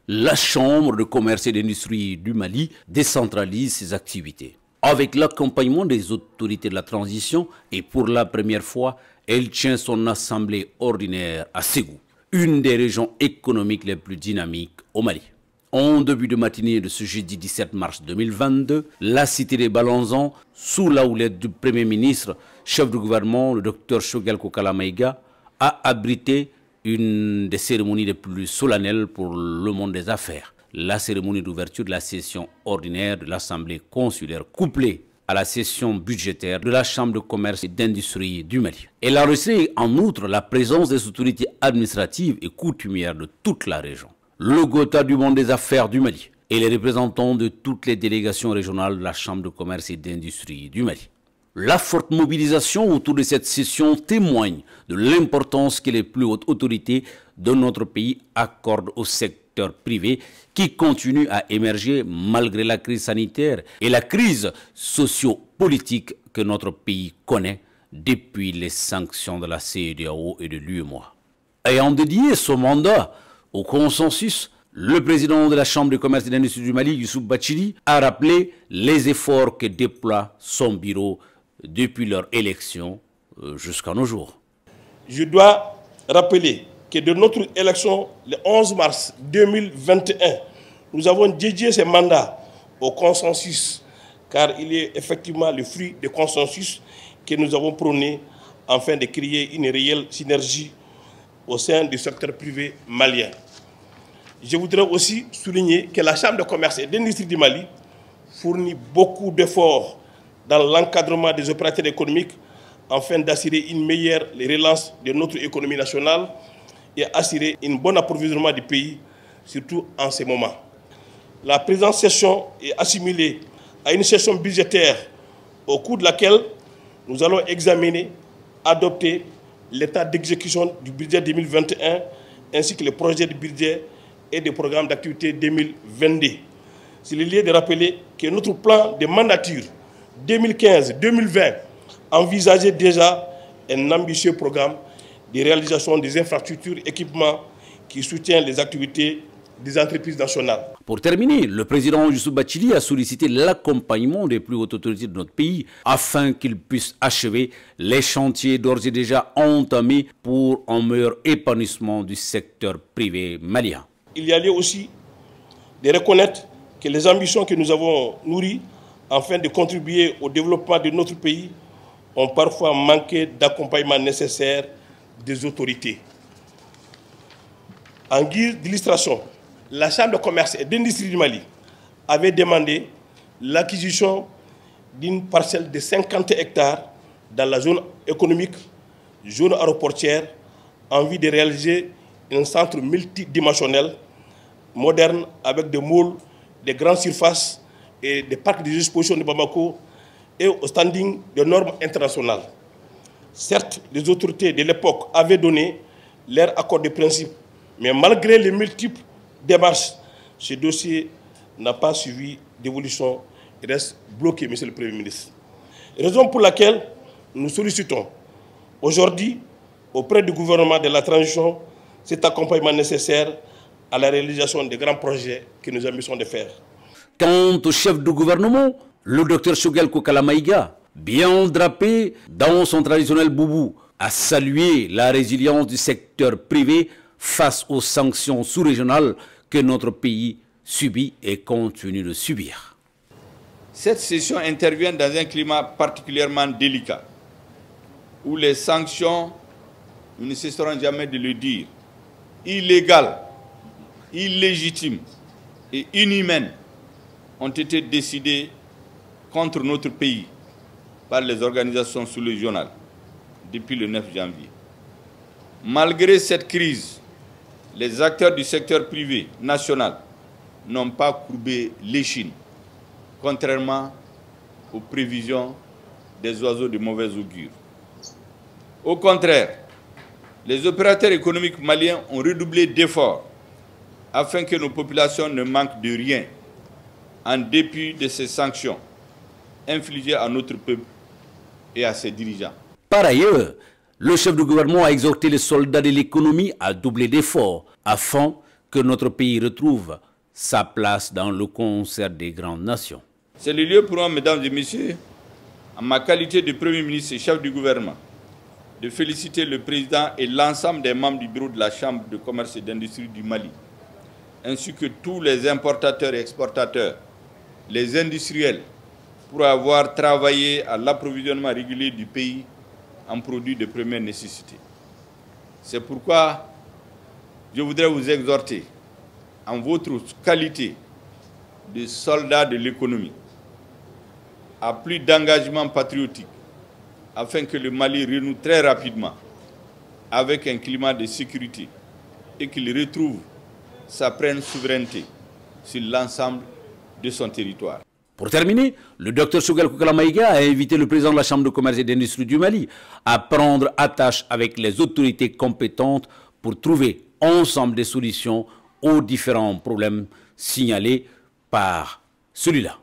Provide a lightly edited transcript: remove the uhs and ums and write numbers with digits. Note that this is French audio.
la Chambre de commerce et d'industrie du Mali décentralise ses activités. Avec l'accompagnement des autorités de la transition et pour la première fois, elle tient son assemblée ordinaire à Ségou, une des régions économiques les plus dynamiques au Mali. En début de matinée de ce jeudi 17 mars 2022, la cité des Balanzans, sous la houlette du Premier ministre, chef du gouvernement, le Dr Choguel Kokala Maïga, a abrité une des cérémonies les plus solennelles pour le monde des affaires. La cérémonie d'ouverture de la session ordinaire de l'Assemblée consulaire couplée à la session budgétaire de la Chambre de commerce et d'industrie du Mali. Elle a reçu en outre la présence des autorités administratives et coutumières de toute la région, le Gotha du monde des affaires du Mali et les représentants de toutes les délégations régionales de la Chambre de commerce et d'industrie du Mali. La forte mobilisation autour de cette session témoigne de l'importance que les plus hautes autorités de notre pays accordent au secteur privé qui continue à émerger malgré la crise sanitaire et la crise socio-politique que notre pays connaît depuis les sanctions de la CEDEAO et de l'UEMOA. Ayant dédié son mandat au consensus, le président de la Chambre de commerce et d'industrie du Mali, Youssouf Bathily, a rappelé les efforts que déploie son bureau depuis leur élection jusqu'à nos jours. Je dois rappeler que de notre élection, le 11 mars 2021, nous avons dédié ce mandat au consensus, car il est effectivement le fruit du consensus que nous avons prôné afin de créer une réelle synergie au sein du secteur privé malien. Je voudrais aussi souligner que la Chambre de commerce et d'industrie du Mali fournit beaucoup d'efforts dans l'encadrement des opérateurs économiques afin d'assurer une meilleure relance de notre économie nationale et assurer un bon approvisionnement du pays, surtout en ces moments. La présente session est assimilée à une session budgétaire au cours de laquelle nous allons examiner, adopter l'état d'exécution du budget 2021 ainsi que les projets de budget et des programmes d'activité 2022. C'est le lieu de rappeler que notre plan de mandature 2015-2020 envisageait déjà un ambitieux programme de réalisation des infrastructures et équipements qui soutient les activités des entreprises nationales. Pour terminer, le président Youssouf Bathily a sollicité l'accompagnement des plus hautes autorités de notre pays afin qu'ils puissent achever les chantiers d'ores et déjà entamés pour un meilleur épanouissement du secteur privé malien. Il y a lieu aussi de reconnaître que les ambitions que nous avons nourries afin de contribuer au développement de notre pays ont parfois manqué d'accompagnement nécessaire des autorités. En guise d'illustration, la Chambre de commerce et d'industrie du Mali avait demandé l'acquisition d'une parcelle de 50 hectares dans la zone économique, zone aéroportière, en vue de réaliser un centre multidimensionnel, moderne, avec des malls, des grandes surfaces et des parcs d'exposition de Bamako et au standing de normes internationales. Certes, les autorités de l'époque avaient donné leur accord de principe, mais malgré les multiples démarches, ce dossier n'a pas suivi d'évolution et reste bloqué, Monsieur le Premier ministre. Raison pour laquelle nous sollicitons aujourd'hui auprès du gouvernement de la transition cet accompagnement nécessaire à la réalisation des grands projets que nous ambitions de faire. Quant au chef du gouvernement, le Dr Choguel Kokala Maïga, bien drapé dans son traditionnel boubou, a salué la résilience du secteur privé face aux sanctions sous-régionales que notre pays subit et continue de subir. Cette session intervient dans un climat particulièrement délicat, où les sanctions, nous ne cesserons jamais de le dire, illégales, illégitimes et inhumaines, ont été décidées contre notre pays par les organisations sous-régionales depuis le 9 janvier. Malgré cette crise, les acteurs du secteur privé national n'ont pas courbé l'échine, contrairement aux prévisions des oiseaux de mauvais augure. Au contraire, les opérateurs économiques maliens ont redoublé d'efforts afin que nos populations ne manquent de rien, en dépit de ces sanctions infligées à notre peuple et à ses dirigeants. Par ailleurs, le chef du gouvernement a exhorté les soldats de l'économie à doubler d'efforts afin que notre pays retrouve sa place dans le concert des grandes nations. C'est le lieu pour moi, mesdames et messieurs, en ma qualité de Premier ministre et chef du gouvernement, de féliciter le président et l'ensemble des membres du bureau de la Chambre de commerce et d'industrie du Mali, ainsi que tous les importateurs et exportateurs, les industriels, pour avoir travaillé à l'approvisionnement régulier du pays en produits de première nécessité. C'est pourquoi je voudrais vous exhorter, en votre qualité de soldat de l'économie, à plus d'engagement patriotique, afin que le Mali renoue très rapidement avec un climat de sécurité et qu'il retrouve sa pleine souveraineté sur l'ensemble de son territoire. Pour terminer, le Dr Choguel Koukala Maïga a invité le président de la Chambre de commerce et d'industrie du Mali à prendre attache avec les autorités compétentes pour trouver ensemble des solutions aux différents problèmes signalés par celui-là.